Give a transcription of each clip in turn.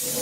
Assalamualaikum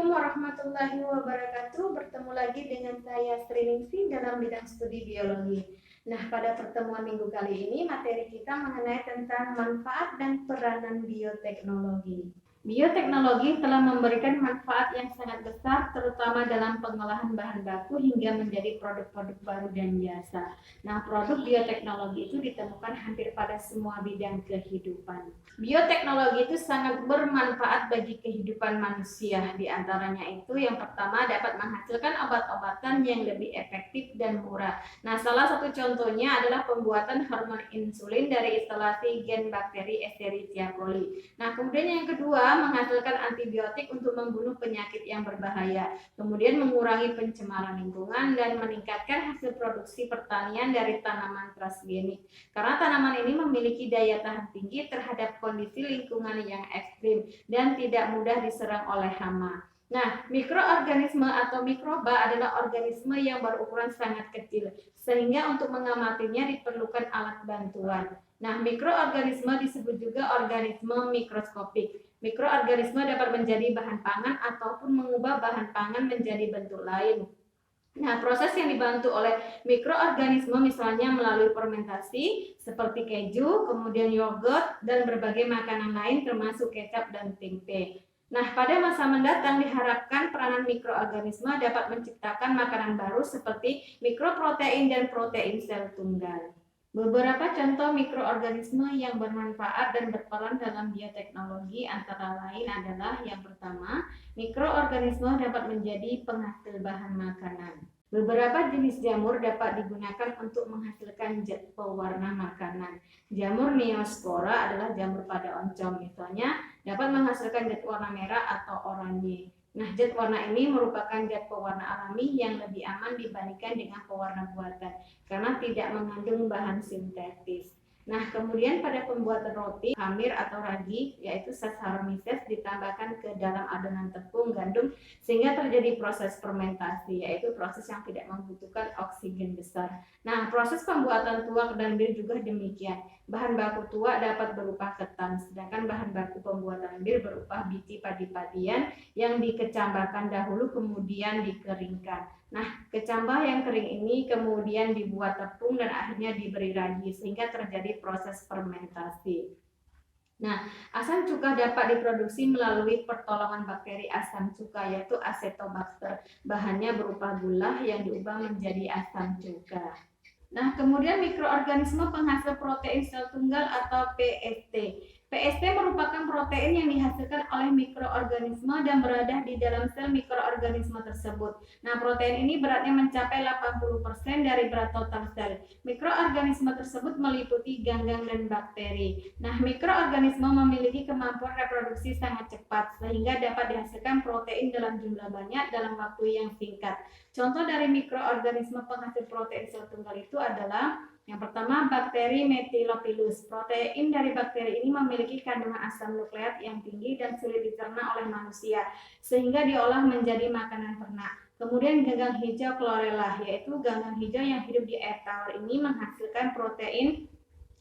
warahmatullahi wabarakatuh. Bertemu lagi dengan saya Sri Ningsih dalam bidang studi biologi. Nah, pada pertemuan minggu kali ini materi kita mengenai tentang manfaat dan peranan bioteknologi. Bioteknologi telah memberikan manfaat yang sangat besar, terutama dalam pengolahan bahan baku hingga menjadi produk-produk baru dan jasa. Nah, produk bioteknologi itu ditemukan hampir pada semua bidang kehidupan. Bioteknologi itu sangat bermanfaat bagi kehidupan manusia. Di antaranya itu yang pertama dapat menghasilkan obat-obatan yang lebih efektif dan murah. Nah, salah satu contohnya adalah pembuatan hormon insulin dari isolasi gen bakteri Escherichia coli. Nah, kemudian yang kedua menghasilkan antibiotik untuk membunuh penyakit yang berbahaya, kemudian mengurangi pencemaran lingkungan dan meningkatkan hasil produksi pertanian dari tanaman transgenik. Karena tanaman ini memiliki daya tahan tinggi terhadap kondisi lingkungan yang ekstrim dan tidak mudah diserang oleh hama. Nah, mikroorganisme atau mikroba adalah organisme yang berukuran sangat kecil, sehingga untuk mengamatinya diperlukan alat bantuan. Nah, mikroorganisme disebut juga organisme mikroskopik. Mikroorganisme dapat menjadi bahan pangan ataupun mengubah bahan pangan menjadi bentuk lain. Nah, proses yang dibantu oleh mikroorganisme misalnya melalui fermentasi seperti keju, kemudian yogurt, dan berbagai makanan lain termasuk kecap dan tempe. Nah, pada masa mendatang diharapkan peranan mikroorganisme dapat menciptakan makanan baru seperti mikroprotein dan protein sel tunggal. Beberapa contoh mikroorganisme yang bermanfaat dan berperan dalam bioteknologi antara lain adalah yang pertama, mikroorganisme dapat menjadi penghasil bahan makanan. Beberapa jenis jamur dapat digunakan untuk menghasilkan zat pewarna makanan. Jamur Neospora adalah jamur pada oncom, misalnya dapat menghasilkan zat warna merah atau oranye. Nah, zat warna ini merupakan zat pewarna alami yang lebih aman dibandingkan dengan pewarna buatan karena tidak mengandung bahan sintetis. Nah, kemudian pada pembuatan roti, khamir atau ragi, yaitu Saccharomyces ditambahkan ke dalam adonan tepung gandum sehingga terjadi proses fermentasi, yaitu proses yang tidak membutuhkan oksigen besar. Nah, proses pembuatan tuak dan bir juga demikian. Bahan baku tuak dapat berupa ketan, sedangkan bahan baku pembuatan bir berupa biji padi-padian yang dikecambahkan dahulu kemudian dikeringkan. Nah, kecambah yang kering ini kemudian dibuat tepung dan akhirnya diberi ragi sehingga terjadi proses fermentasi. Nah, asam cuka dapat diproduksi melalui pertolongan bakteri asam cuka yaitu Acetobacter. Bahannya berupa gula yang diubah menjadi asam cuka. Nah, kemudian mikroorganisme penghasil protein sel tunggal atau PST. PST merupakan protein yang dihasilkan oleh mikroorganisme dan berada di dalam sel mikroorganisme tersebut. Nah, protein ini beratnya mencapai 80% dari berat total sel. Mikroorganisme tersebut meliputi ganggang dan bakteri. Nah, mikroorganisme memiliki kemampuan reproduksi sangat cepat sehingga dapat dihasilkan protein dalam jumlah banyak dalam waktu yang singkat. Contoh dari mikroorganisme penghasil protein sel tunggal itu adalah yang pertama bakteri Methylopilus. Protein dari bakteri ini memiliki kandungan asam nukleat yang tinggi dan sulit dicerna oleh manusia sehingga diolah menjadi makanan ternak. Kemudian ganggang hijau Chlorella, yaitu ganggang hijau yang hidup di air tawar ini menghasilkan protein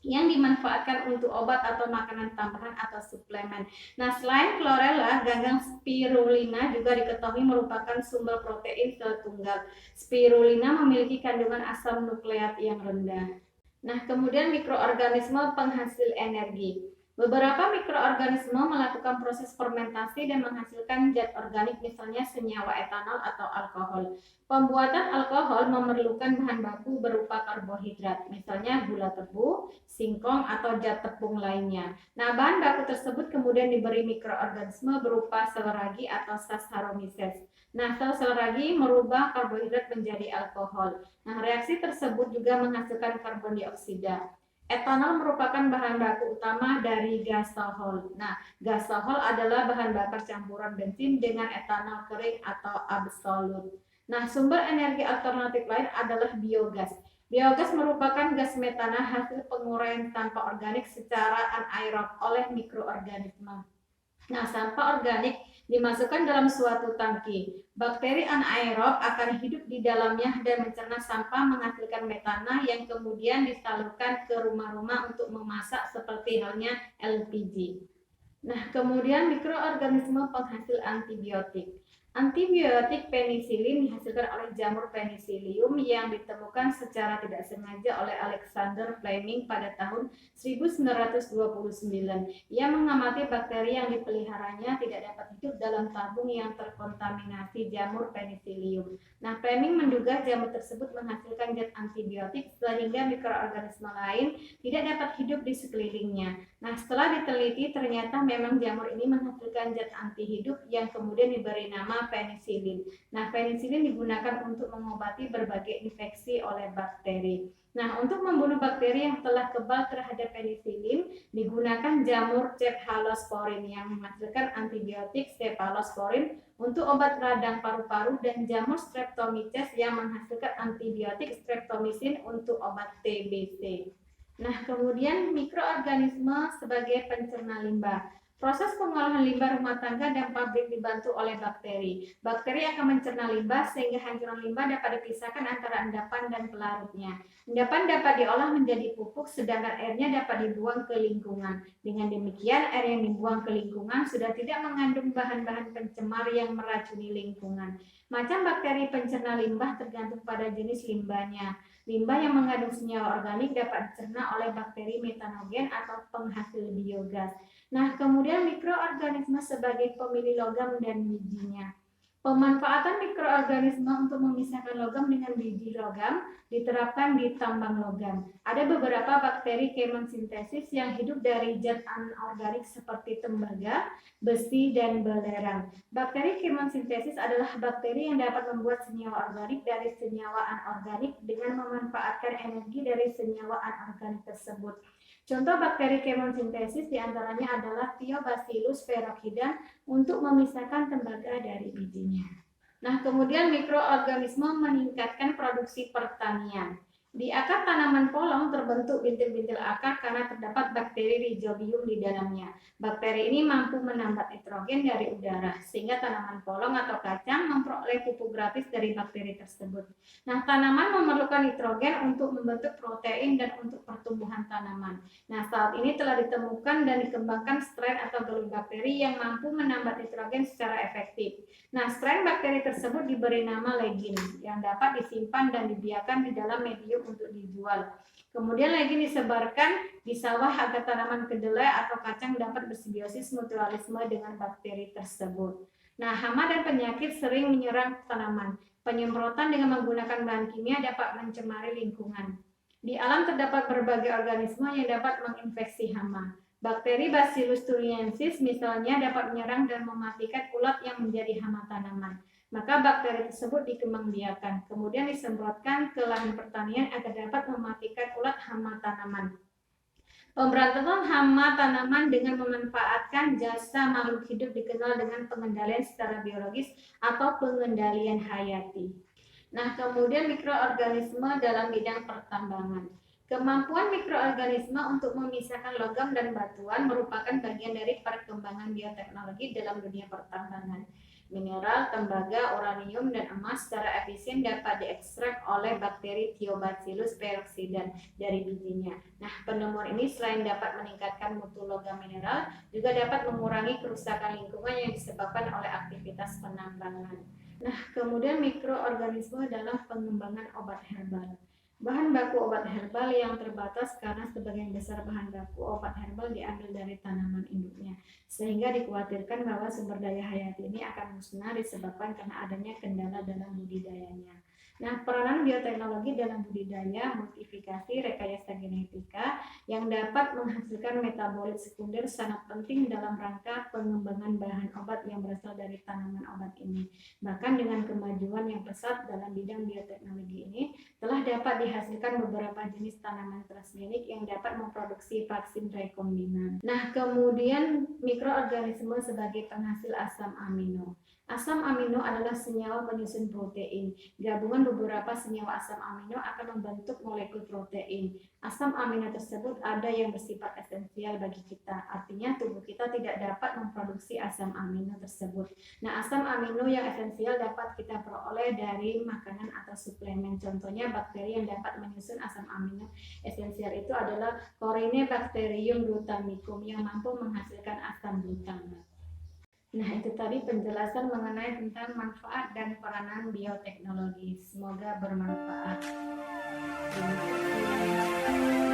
yang dimanfaatkan untuk obat atau makanan tambahan atau suplemen. Nah, selain Chlorella, ganggang Spirulina juga diketahui merupakan sumber protein sel tunggal. Spirulina memiliki kandungan asam nukleat yang rendah. Nah, kemudian mikroorganisme penghasil energi. Beberapa mikroorganisme melakukan proses fermentasi dan menghasilkan zat organik misalnya senyawa etanol atau alkohol. Pembuatan alkohol memerlukan bahan baku berupa karbohidrat, misalnya gula tebu, singkong, atau zat tepung lainnya. Nah, bahan baku tersebut kemudian diberi mikroorganisme berupa sel ragi atau Saccharomyces. Nah, sel ragi merubah karbohidrat menjadi alkohol. Nah, reaksi tersebut juga menghasilkan karbon dioksida. Etanol merupakan bahan baku utama dari gasohol. Nah, gasohol adalah bahan bakar campuran bensin dengan etanol kering atau absolut. Nah, sumber energi alternatif lain adalah biogas. Biogas merupakan gas metana hasil penguraian sampah organik secara anaerob oleh mikroorganisme. Nah, sampah organik dimasukkan dalam suatu tangki. Bakteri anaerob akan hidup di dalamnya dan mencerna sampah menghasilkan metana yang kemudian disalurkan ke rumah-rumah untuk memasak seperti halnya LPG. Nah, kemudian mikroorganisme penghasil antibiotik. Antibiotik penisilin dihasilkan oleh jamur penicillium yang ditemukan secara tidak sengaja oleh Alexander Fleming pada tahun 1929. Ia mengamati bakteri yang dipeliharanya tidak dapat hidup dalam tabung yang terkontaminasi jamur penicillium. Nah, Fleming menduga jamur tersebut menghasilkan zat antibiotik sehingga mikroorganisme lain tidak dapat hidup di sekelilingnya. Nah, setelah diteliti ternyata memang jamur ini menghasilkan zat anti hidup yang kemudian diberi nama penisilin. Nah, penisilin digunakan untuk mengobati berbagai infeksi oleh bakteri. Nah, untuk membunuh bakteri yang telah kebal terhadap penisilin, digunakan jamur cephalosporin yang menghasilkan antibiotik cephalosporin untuk obat radang paru-paru dan jamur streptomyces yang menghasilkan antibiotik streptomycin untuk obat TBC. Nah, kemudian mikroorganisme sebagai pencerna limbah. Proses pengolahan limbah rumah tangga dan pabrik dibantu oleh bakteri. Bakteri akan mencerna limbah sehingga hancuran limbah dapat dipisahkan antara endapan dan pelarutnya. Endapan dapat diolah menjadi pupuk, sedangkan airnya dapat dibuang ke lingkungan. Dengan demikian, air yang dibuang ke lingkungan sudah tidak mengandung bahan-bahan pencemar yang meracuni lingkungan. Macam bakteri pencerna limbah tergantung pada jenis limbahnya. Limbah yang mengandung senyawa organik dapat dicerna oleh bakteri metanogen atau penghasil biogas. Nah, kemudian mikroorganisme sebagai pemilih logam dan bijinya. Pemanfaatan mikroorganisme untuk memisahkan logam dengan biji logam diterapkan di tambang logam. Ada beberapa bakteri kemosintesis yang hidup dari zat anorganik seperti tembaga, besi, dan belerang. Bakteri kemosintesis adalah bakteri yang dapat membuat senyawa organik dari senyawa anorganik dengan memanfaatkan energi dari senyawa anorganik tersebut. Contoh bakteri kemosintesis diantaranya adalah Thiobacillus ferrochida untuk memisahkan tembaga dari bijinya. Nah, kemudian mikroorganisme meningkatkan produksi pertanian. Di akar tanaman polong terbentuk bintil-bintil akar karena terdapat bakteri Rhizobium di dalamnya. Bakteri ini mampu menambat nitrogen dari udara, sehingga tanaman polong atau kacang memperoleh pupuk gratis dari bakteri tersebut. Nah, tanaman memerlukan nitrogen untuk membentuk protein dan untuk pertumbuhan tanaman. Nah, saat ini telah ditemukan dan dikembangkan strain atau galur bakteri yang mampu menambat nitrogen secara efektif. Nah, strain bakteri tersebut diberi nama legin yang dapat disimpan dan dibiarkan di dalam medium untuk dijual. Kemudian legin disebarkan di sawah agar tanaman kedelai atau kacang dapat bersimbiosis mutualisme dengan bakteri tersebut. Nah, hama dan penyakit sering menyerang tanaman. Penyemprotan dengan menggunakan bahan kimia dapat mencemari lingkungan. Di alam terdapat berbagai organisme yang dapat menginfeksi hama. Bakteri Bacillus thuringiensis misalnya dapat menyerang dan mematikan ulat yang menjadi hama tanaman. Maka bakteri tersebut dikembangbiakan, kemudian disemprotkan ke lahan pertanian agar dapat mematikan ulat hama tanaman. Pemberantasan hama tanaman dengan memanfaatkan jasa makhluk hidup dikenal dengan pengendalian secara biologis atau pengendalian hayati. Nah, kemudian mikroorganisme dalam bidang pertambangan. Kemampuan mikroorganisme untuk memisahkan logam dan batuan merupakan bagian dari perkembangan bioteknologi dalam dunia pertambangan. Mineral, tembaga, uranium, dan emas secara efisien dapat diekstrak oleh bakteri Thiobacillus ferrochida dari bijinya. Nah, penemuan ini selain dapat meningkatkan mutu logam mineral, juga dapat mengurangi kerusakan lingkungan yang disebabkan oleh aktivitas penambangan. Nah, kemudian mikroorganisme dalam pengembangan obat herbal. Bahan baku obat herbal yang terbatas karena sebagian besar bahan baku obat herbal diambil dari tanaman induknya, sehingga dikhawatirkan bahwa sumber daya hayati ini akan musnah disebabkan karena adanya kendala dalam budidayanya. Nah, peranan bioteknologi dalam budidaya, multifikasi, rekayasa genetika yang dapat menghasilkan metabolit sekunder sangat penting dalam rangka pengembangan bahan obat yang berasal dari tanaman obat ini. Bahkan dengan kemajuan yang pesat dalam bidang bioteknologi ini, telah dapat dihasilkan beberapa jenis tanaman transgenik yang dapat memproduksi vaksin rekombinan. Nah, kemudian mikroorganisme sebagai penghasil asam amino. Asam amino adalah senyawa penyusun protein. Gabungan beberapa senyawa asam amino akan membentuk molekul protein. Asam amino tersebut ada yang bersifat esensial bagi kita. Artinya tubuh kita tidak dapat memproduksi asam amino tersebut. Nah, asam amino yang esensial dapat kita peroleh dari makanan atau suplemen. Contohnya bakteri yang dapat menyusun asam amino esensial itu adalah Corynebacterium glutamicum yang mampu menghasilkan asam glutamat. Nah, itu tadi penjelasan mengenai tentang manfaat dan peranan bioteknologi. Semoga bermanfaat. Terima kasih.